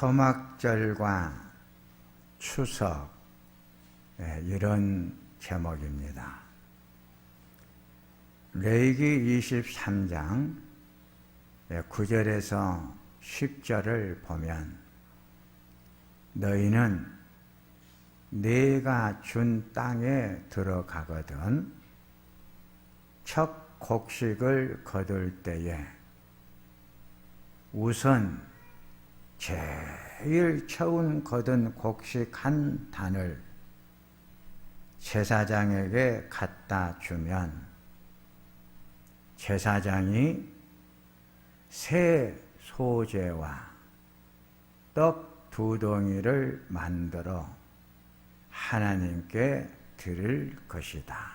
초막절과 추석, 이런 제목입니다. 레위기 23장 9절에서 10절을 보면 너희는 내가 준 땅에 들어가거든 첫 곡식을 거둘 때에 우선 제일 처음 거둔 곡식 한 단을 제사장에게 갖다 주면 제사장이 새 소재와 떡 2덩이를 만들어 하나님께 드릴 것이다.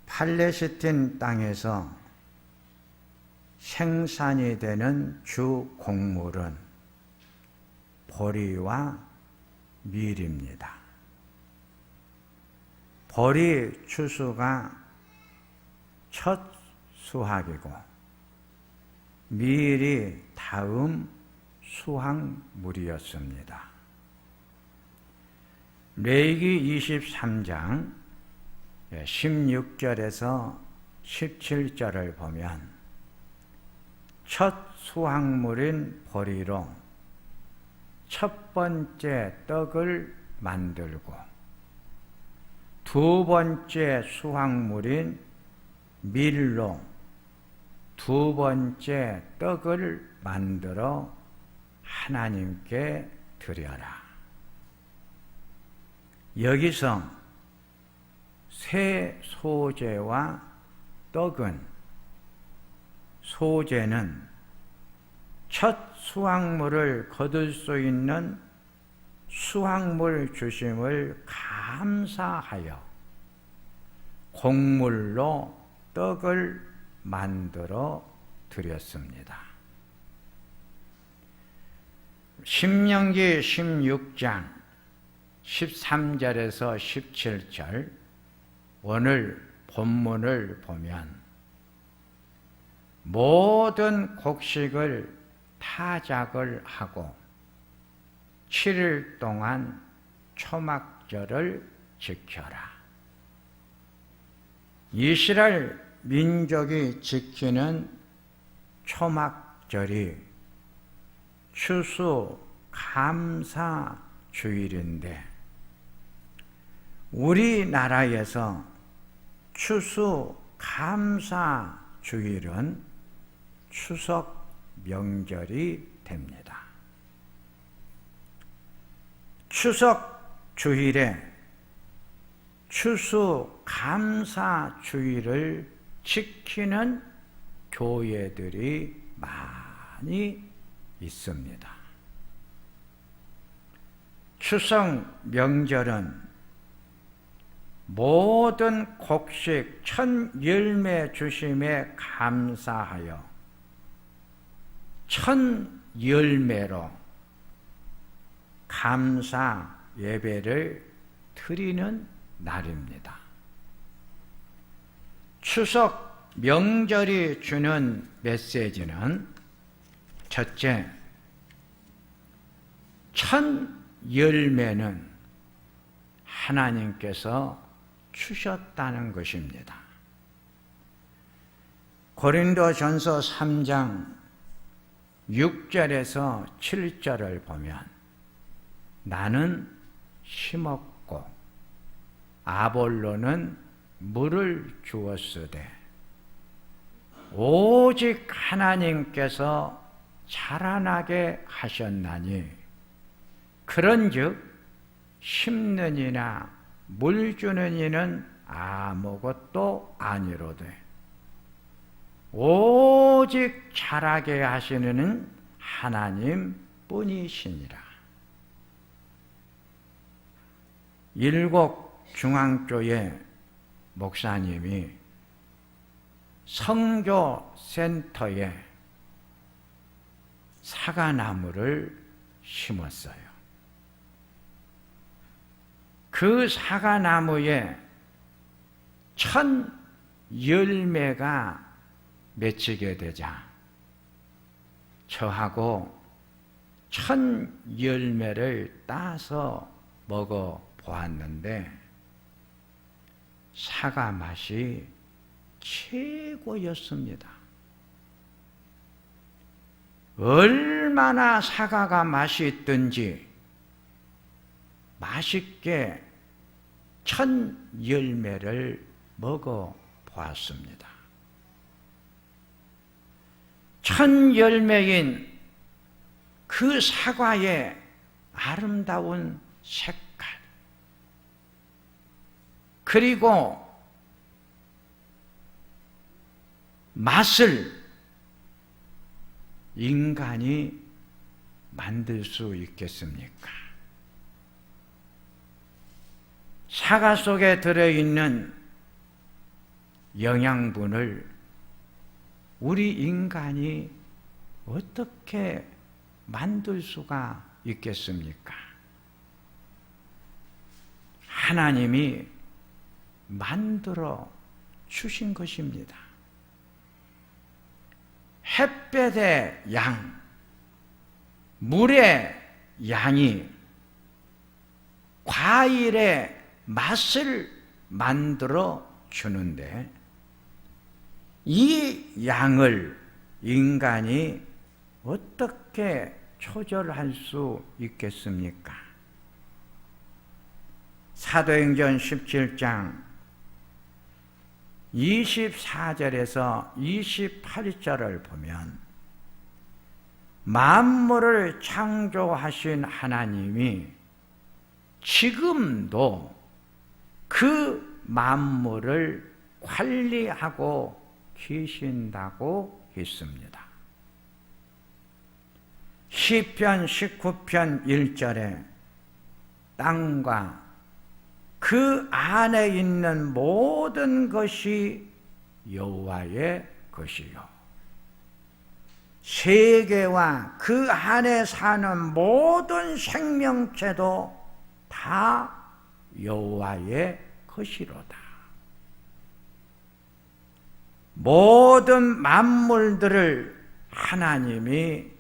팔레스틴 땅에서 생산이 되는 주 곡물은 보리와 밀입니다. 보리 추수가 첫 수확이고 밀이 다음 수확물이었습니다. 레위기 23장 16절에서 17절을 보면 첫 수확물인 보리로 첫 번째 떡을 만들고 두 번째 수확물인 밀로 두 번째 떡을 만들어 하나님께 드려라. 여기서 새 소재와 떡은 소재는 첫 수확물을 거둘 수 있는 수확물 주심을 감사하여 곡물로 떡을 만들어 드렸습니다. 신명기 16장 13절에서 17절 오늘 본문을 보면 모든 곡식을 타작을 하고 7일 동안 초막절을 지켜라. 이스라엘 민족이 지키는 초막절이 추수 감사 주일인데 우리나라에서 추수 감사 주일은 추석 명절이 됩니다. 추석 주일에 추수 감사 주일을 지키는 교회들이 많이 있습니다. 추석 명절은 모든 곡식 첫 열매 주심에 감사하여 첫 열매로 감사 예배를 드리는 날입니다. 추석 명절이 주는 메시지는 첫째, 첫 열매는 하나님께서 주셨다는 것입니다. 고린도전서 3장 6절에서 7절을 보면 나는 심었고 아볼로는 물을 주었으되 오직 하나님께서 자라나게 하셨나니 그런즉 심는 이나 물 주는 이는 아무것도 아니로되 오직 자라게 하시는 하나님 뿐이시니라. 일곡 중앙교회 목사님이 선교센터에 사과나무를 심었어요. 그 사과나무에 첫 열매가 맺히게 되자 저하고 천 열매를 따서 먹어 보았는데 사과 맛이 최고였습니다. 얼마나 사과가 맛있든지 맛있게 천 열매를 먹어 보았습니다. 천 열매인 그 사과의 아름다운 색깔, 그리고 맛을 인간이 만들 수 있겠습니까? 사과 속에 들어있는 영양분을 우리 인간이 어떻게 만들 수가 있겠습니까? 하나님이 만들어 주신 것입니다. 햇볕의 양, 물의 양이 과일의 맛을 만들어 주는데 이 양을 인간이 어떻게 조절할 수 있겠습니까? 사도행전 17장 24절에서 28절을 보면 만물을 창조하신 하나님이 지금도 그 만물을 관리하고 계신다고 했습니다. 시편 19편 1절에 땅과 그 안에 있는 모든 것이 여호와의 것이요 세계와 그 안에 사는 모든 생명체도 다 여호와의 것이로다. 모든 만물들을 하나님이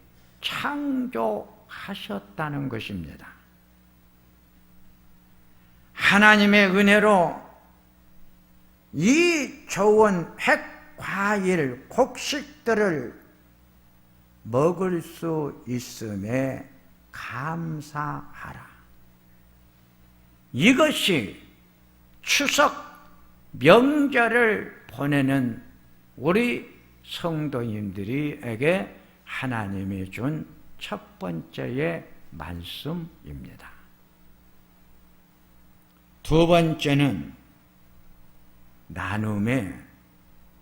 창조하셨다는 것입니다. 하나님의 은혜로 이 좋은 핵과일, 곡식들을 먹을 수 있음에 감사하라. 이것이 추석 명절을 보내는 우리 성도님들에게 하나님이 준 첫 번째의 말씀입니다. 두 번째는 나눔의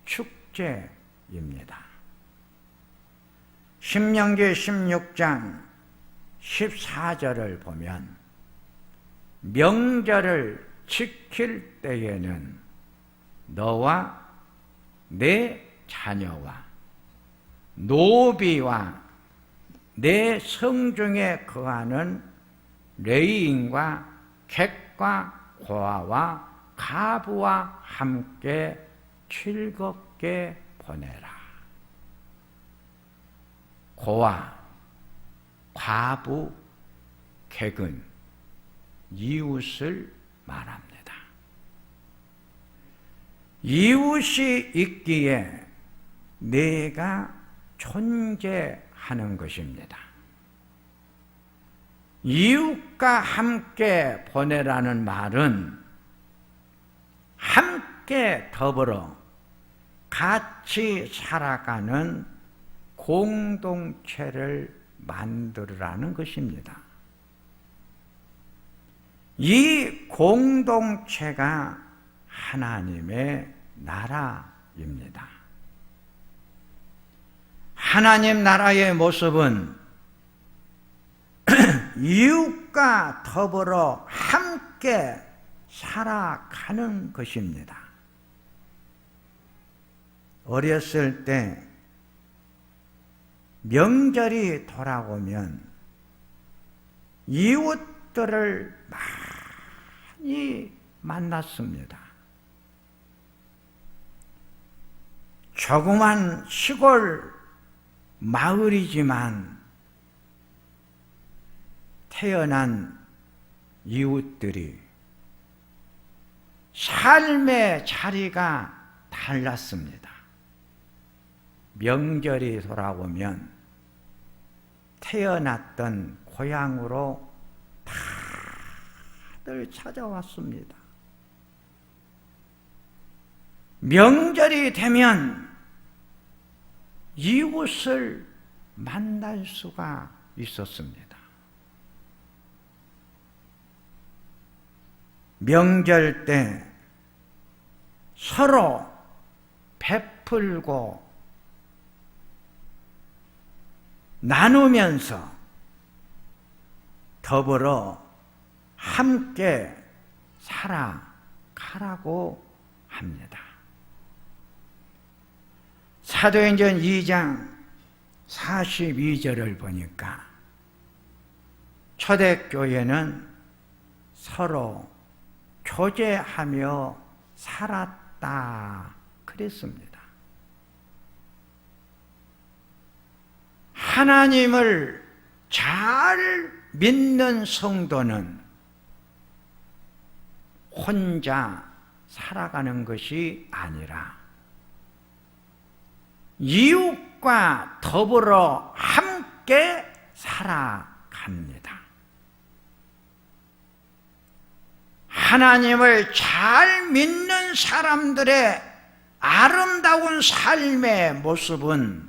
축제입니다. 신명기 16장 14절을 보면 명절을 지킬 때에는 너와 내 자녀와 노비와 내 성중에 거하는 레위인과 객과 고아와 가부와 함께 즐겁게 보내라. 고아, 과부, 객은 이웃을 말합니다. 이웃이 있기에 내가 존재하는 것입니다. 이웃과 함께 보내라는 말은 함께 더불어 같이 살아가는 공동체를 만들으라는 것입니다. 이 공동체가 하나님의 나라입니다. 하나님 나라의 모습은 이웃과 더불어 함께 살아가는 것입니다. 어렸을 때 명절이 돌아오면 이웃들을 많이 만났습니다. 조그만 시골 마을이지만 태어난 이웃들이 삶의 자리가 달랐습니다. 명절이 돌아오면 태어났던 고향으로 다들 찾아왔습니다. 명절이 되면 이웃을 만날 수가 있었습니다. 명절 때 서로 베풀고 나누면서 더불어 함께 살아가라고 합니다. 사도행전 2장 42절을 보니까 초대교회는 서로 교제하며 살았다 그랬습니다. 하나님을 잘 믿는 성도는 혼자 살아가는 것이 아니라 이웃과 더불어 함께 살아갑니다. 하나님을 잘 믿는 사람들의 아름다운 삶의 모습은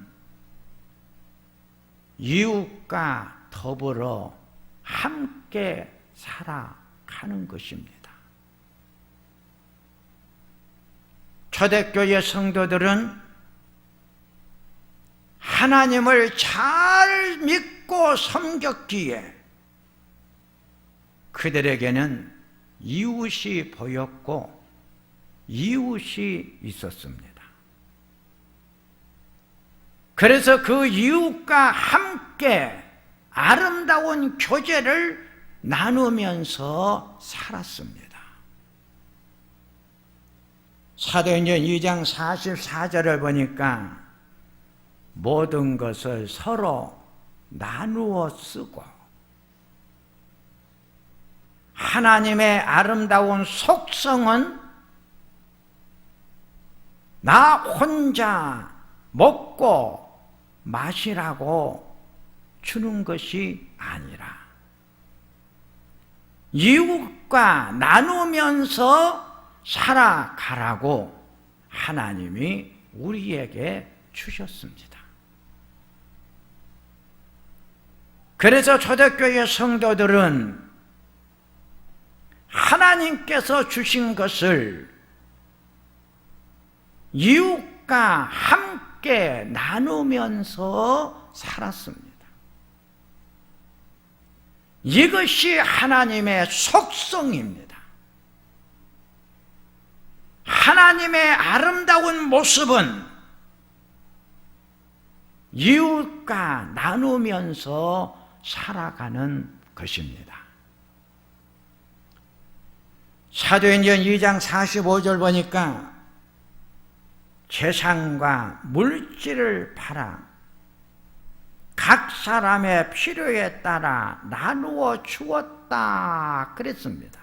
이웃과 더불어 함께 살아가는 것입니다. 초대교회 성도들은 하나님을 잘 믿고 섬겼기에 그들에게는 이웃이 보였고 이웃이 있었습니다. 그래서 그 이웃과 함께 아름다운 교제를 나누면서 살았습니다. 사도행전 2장 44절을 보니까 모든 것을 서로 나누어 쓰고 하나님의 아름다운 속성은 나 혼자 먹고 마시라고 주는 것이 아니라 이웃과 나누면서 살아가라고 하나님이 우리에게 주셨습니다. 그래서 초대교회 성도들은 하나님께서 주신 것을 이웃과 함께 나누면서 살았습니다. 이것이 하나님의 속성입니다. 하나님의 아름다운 모습은 이웃과 나누면서 살아가는 것입니다. 사도행전 2장 45절 보니까 재산과 물질을 팔아 각 사람의 필요에 따라 나누어 주었다 그랬습니다.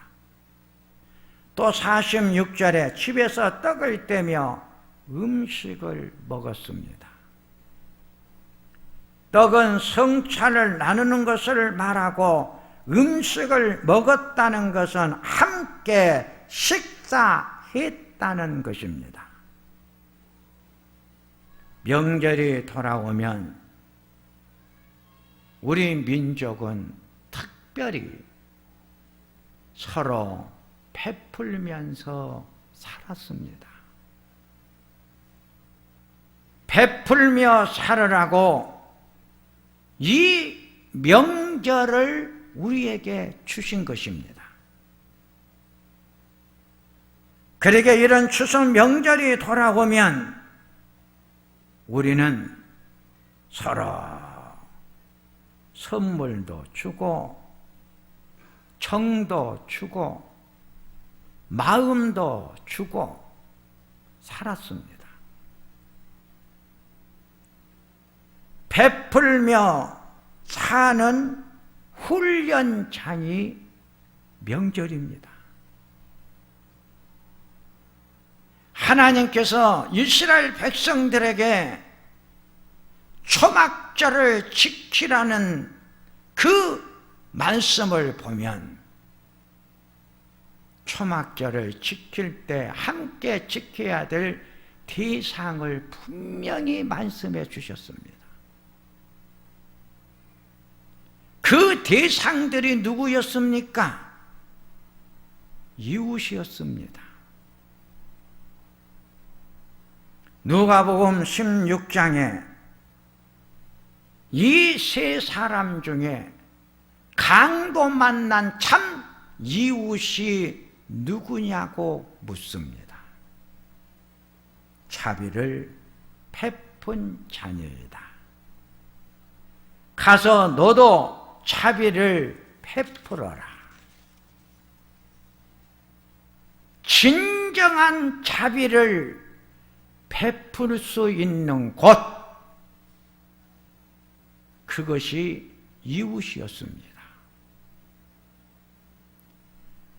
또 46절에 집에서 떡을 떼며 음식을 먹었습니다. 떡은 성찬을 나누는 것을 말하고 음식을 먹었다는 것은 함께 식사했다는 것입니다. 명절이 돌아오면 우리 민족은 특별히 서로 베풀면서 살았습니다. 베풀며 살으라고 이 명절을 우리에게 주신 것입니다. 그러게 이런 추석 명절이 돌아오면 우리는 서로 선물도 주고 정도 주고 마음도 주고 살았습니다. 베풀며 사는 훈련장이 명절입니다. 하나님께서 이스라엘 백성들에게 초막절을 지키라는 그 말씀을 보면 초막절을 지킬 때 함께 지켜야 될 대상을 분명히 말씀해 주셨습니다. 그 대상들이 누구였습니까? 이웃이었습니다. 누가복음 16장에 이 세 사람 중에 강도 만난 참 이웃이 누구냐고 묻습니다. 자비를 베푼 자녀이다. 가서 너도 자비를 베풀어라. 진정한 자비를 베풀 수 있는 곳, 그것이 이웃이었습니다.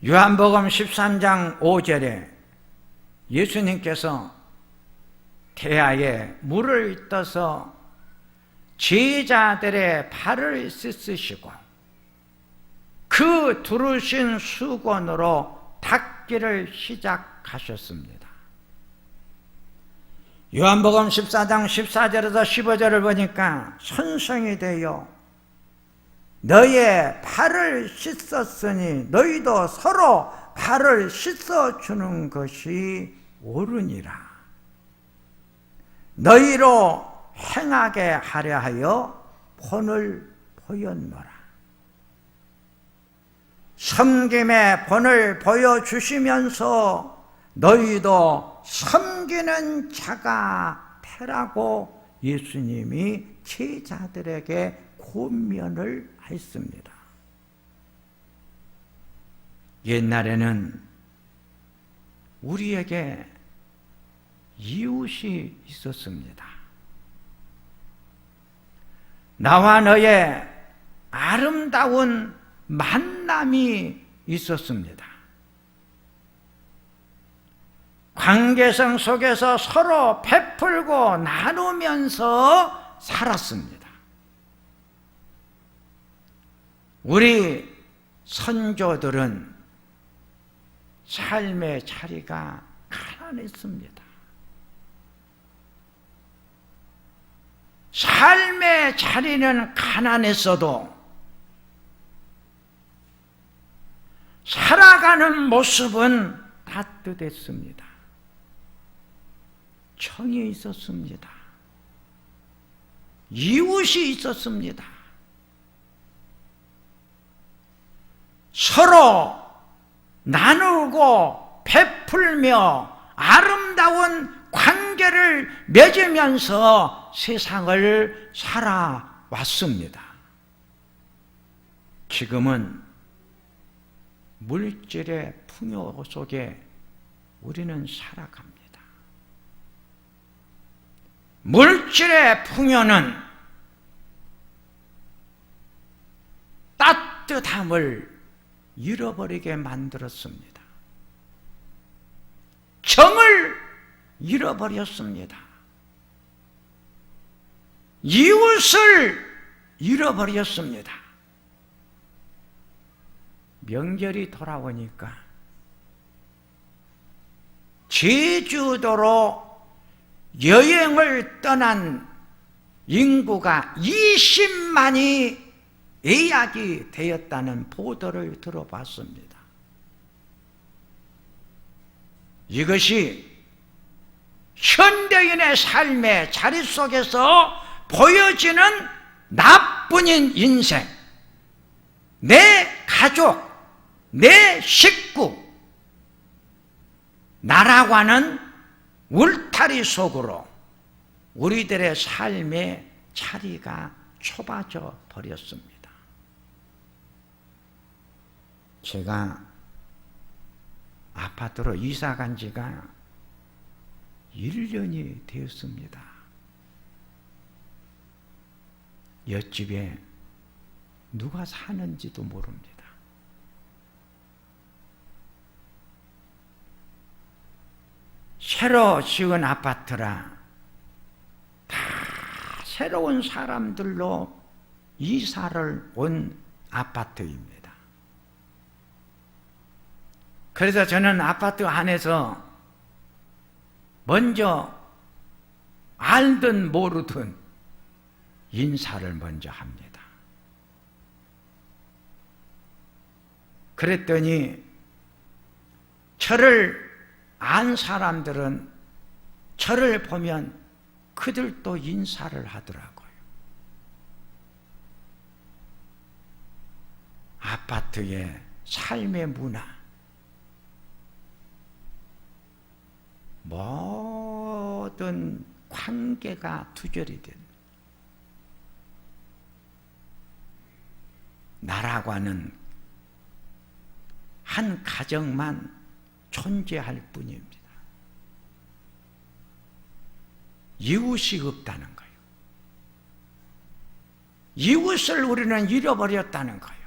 요한복음 13장 5절에 예수님께서 태아에 물을 떠서 제자들의 발을 씻으시고 그 두르신 수건으로 닦기를 시작하셨습니다. 요한복음 14장 14절에서 15절을 보니까 선생이 되어 너의 발을 씻었으니 너희도 서로 발을 씻어주는 것이 옳으니라. 너희로 행하게 하려 하여 본을 보였노라. 섬김의 본을 보여주시면서 너희도 섬기는 자가 되라고 예수님이 제자들에게 권면을 했습니다. 옛날에는 우리에게 이웃이 있었습니다. 나와 너의 아름다운 만남이 있었습니다. 관계성 속에서 서로 베풀고 나누면서 살았습니다. 우리 선조들은 삶의 자리가 가난했습니다. 삶의 자리는 가난했어도 살아가는 모습은 따뜻했습니다. 정이 있었습니다. 이웃이 있었습니다. 서로 나누고 베풀며 아름다운 관계를 맺으면서 세상을 살아왔습니다. 지금은 물질의 풍요 속에 우리는 살아갑니다. 물질의 풍요는 따뜻함을 잃어버리게 만들었습니다. 정을 잃어버렸습니다. 이웃을 잃어버렸습니다. 명절이 돌아오니까 제주도로 여행을 떠난 인구가 20만이 예약이 되었다는 보도를 들어봤습니다. 이것이 현대인의 삶의 자리 속에서 보여지는 나뿐인 인생, 내 가족, 내 식구, 나라고 하는 울타리 속으로 우리들의 삶의 자리가 좁아져 버렸습니다. 제가 아파트로 이사 간 지가 1년이 되었습니다. 옆집에 누가 사는지도 모릅니다. 새로 지은 아파트라 다 새로운 사람들로 이사를 온 아파트입니다. 그래서 저는 아파트 안에서 먼저 알든 모르든 인사를 먼저 합니다. 그랬더니 저를 안 사람들은 저를 보면 그들도 인사를 하더라고요. 아파트의 삶의 문화, 모든 관계가 두절이 된 나라고 하는 한 가정만 존재할 뿐입니다. 이웃이 없다는 거예요. 이웃을 우리는 잃어버렸다는 거예요.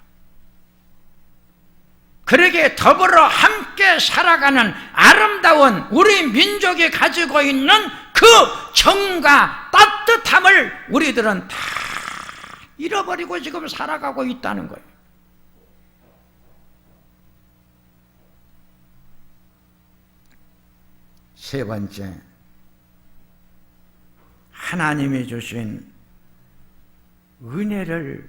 그러기에 더불어 함께 살아가는 아름다운 우리 민족이 가지고 있는 그 정과 따뜻함을 우리들은 다 잃어버리고 지금 살아가고 있다는 거예요. 세 번째, 하나님이 주신 은혜를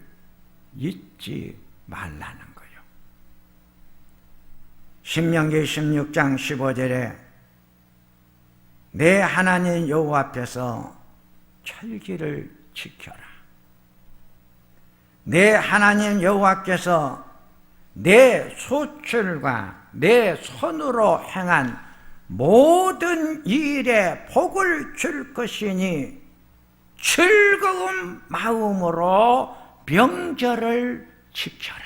잊지 말라는 거예요. 신명기 16장 15절에 내 하나님 여호와 앞에서 철기를 지켜라. 내 하나님 여호와께서 내 소출과 내 손으로 행한 모든 일에 복을 줄 것이니 즐거운 마음으로 명절을 지켜라.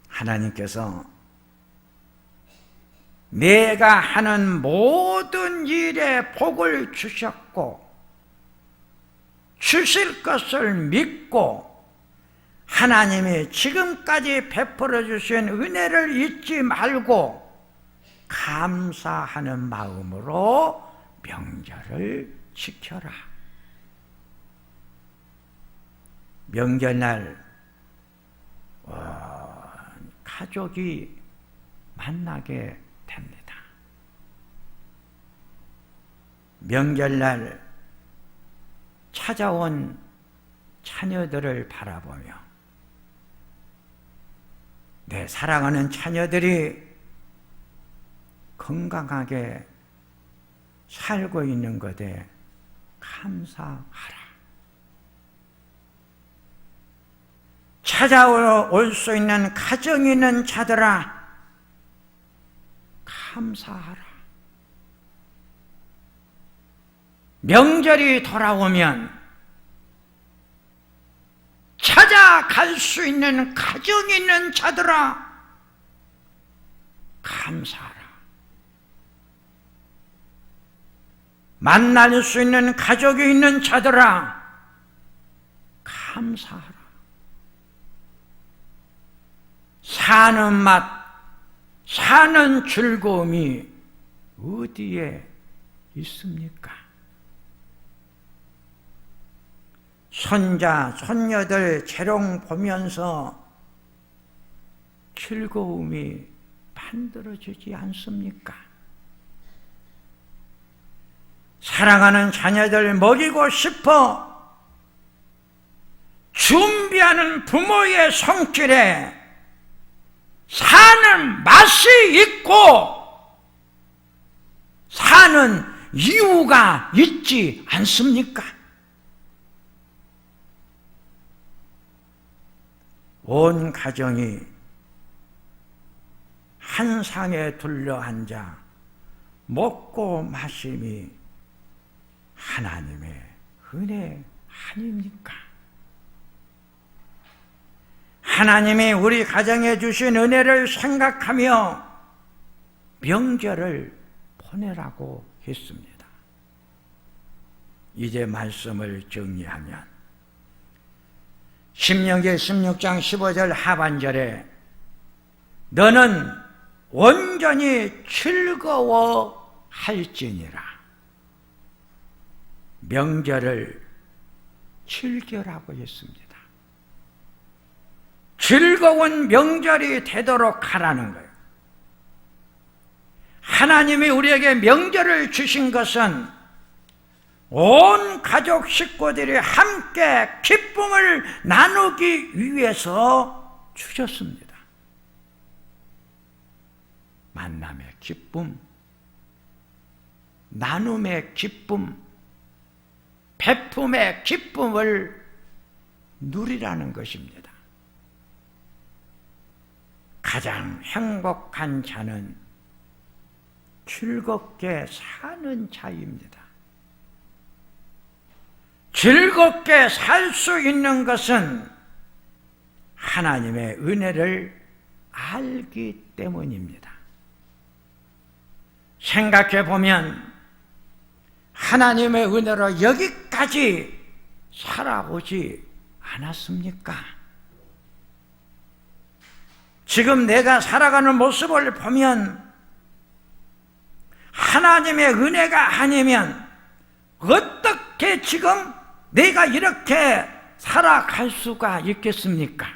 하나님께서 내가 하는 모든 일에 복을 주셨고 주실 것을 믿고 하나님이 지금까지 베풀어 주신 은혜를 잊지 말고 감사하는 마음으로 명절을 지켜라. 명절날 가족이 만나게 됩니다. 명절날 찾아온 자녀들을 바라보며 내 사랑하는 자녀들이 건강하게 살고 있는 것에 감사하라. 찾아올 수 있는 가정이 있는 자들아, 감사하라. 명절이 돌아오면 찾아갈 수 있는 가정이 있는 자들아, 감사하라. 만날 수 있는 가족이 있는 자들아, 감사하라. 사는 맛, 사는 즐거움이 어디에 있습니까? 손자, 손녀들 재롱 보면서 즐거움이 만들어지지 않습니까? 사랑하는 자녀들 먹이고 싶어 준비하는 부모의 손길에 사는 맛이 있고 사는 이유가 있지 않습니까? 온 가정이 한 상에 둘러앉아 먹고 마심이 하나님의 은혜 아닙니까? 하나님이 우리 가정에 주신 은혜를 생각하며 명절을 보내라고 했습니다. 이제 말씀을 정리하면 신명기 16장 15절 하반절에 너는 온전히 즐거워할지니라. 명절을 즐겨라고 했습니다. 즐거운 명절이 되도록 하라는 거예요. 하나님이 우리에게 명절을 주신 것은 온 가족 식구들이 함께 기쁨을 나누기 위해서 주셨습니다. 만남의 기쁨, 나눔의 기쁨, 베품의 기쁨을 누리라는 것입니다. 가장 행복한 자는 즐겁게 사는 자입니다. 즐겁게 살 수 있는 것은 하나님의 은혜를 알기 때문입니다. 생각해 보면 하나님의 은혜로 여기까지 살아오지 않았습니까? 지금 내가 살아가는 모습을 보면 하나님의 은혜가 아니면 어떻게 지금 내가 이렇게 살아갈 수가 있겠습니까?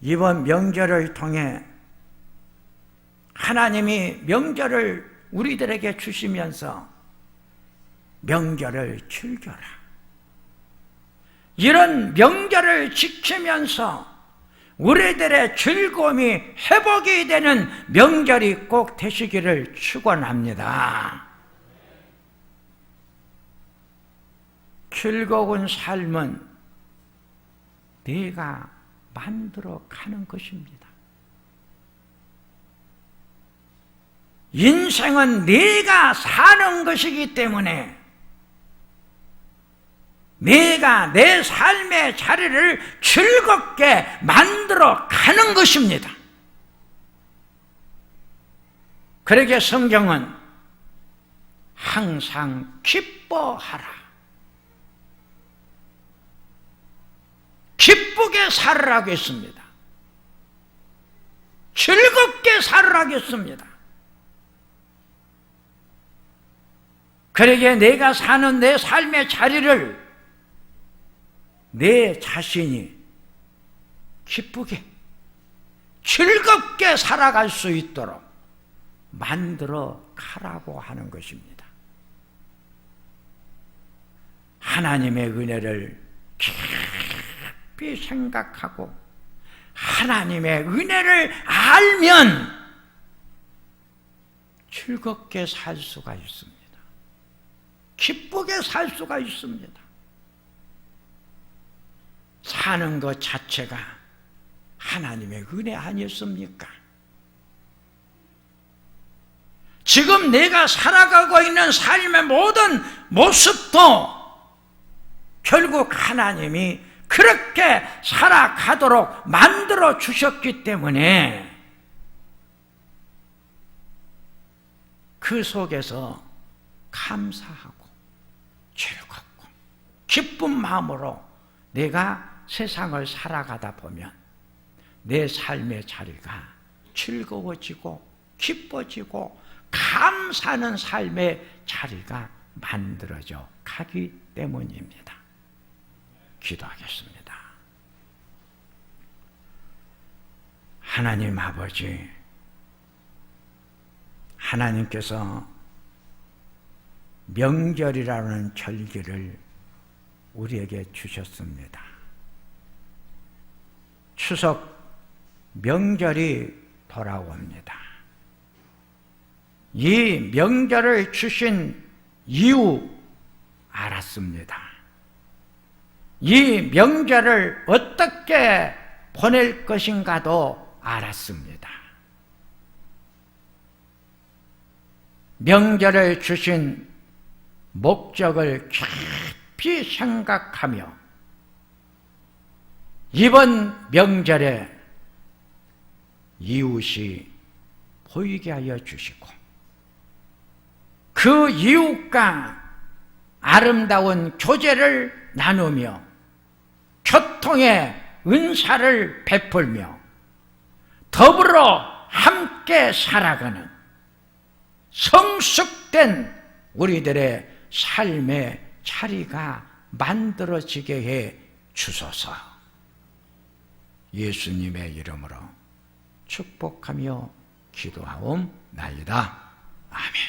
이번 명절을 통해 하나님이 명절을 우리들에게 주시면서 명절을 즐겨라. 이런 명절을 지키면서 우리들의 즐거움이 회복이 되는 명절이 꼭 되시기를 축원합니다. 즐거운 삶은 네가 만들어 가는 것입니다. 인생은 네가 사는 것이기 때문에 내가 내 삶의 자리를 즐겁게 만들어 가는 것입니다. 그러기에 성경은 항상 기뻐하라, 기쁘게 살으라고 했습니다. 즐겁게 살으라고 했습니다. 그러기에 내가 사는 내 삶의 자리를 내 자신이 기쁘게 즐겁게 살아갈 수 있도록 만들어 가라고 하는 것입니다. 하나님의 은혜를 깊이 생각하고 하나님의 은혜를 알면 즐겁게 살 수가 있습니다. 기쁘게 살 수가 있습니다. 사는 것 자체가 하나님의 은혜 아니었습니까? 지금 내가 살아가고 있는 삶의 모든 모습도 결국 하나님이 그렇게 살아가도록 만들어 주셨기 때문에 그 속에서 감사하고 즐겁고 기쁜 마음으로 내가 세상을 살아가다 보면 내 삶의 자리가 즐거워지고 기뻐지고 감사하는 삶의 자리가 만들어져 가기 때문입니다. 기도하겠습니다. 하나님 아버지, 하나님께서 명절이라는 절기를 우리에게 주셨습니다. 추석 명절이 돌아옵니다. 이 명절을 주신 이유 알았습니다. 이 명절을 어떻게 보낼 것인가도 알았습니다. 명절을 주신 목적을 깊이 생각하며 이번 명절에 이웃이 보이게 하여 주시고 그 그 이웃과 아름다운 교제를 나누며 교통의 은사를 베풀며 더불어 함께 살아가는 성숙된 우리들의 삶의 자리가 만들어지게 해 주소서. 예수님의 이름으로 축복하며 기도하옵나이다. 아멘.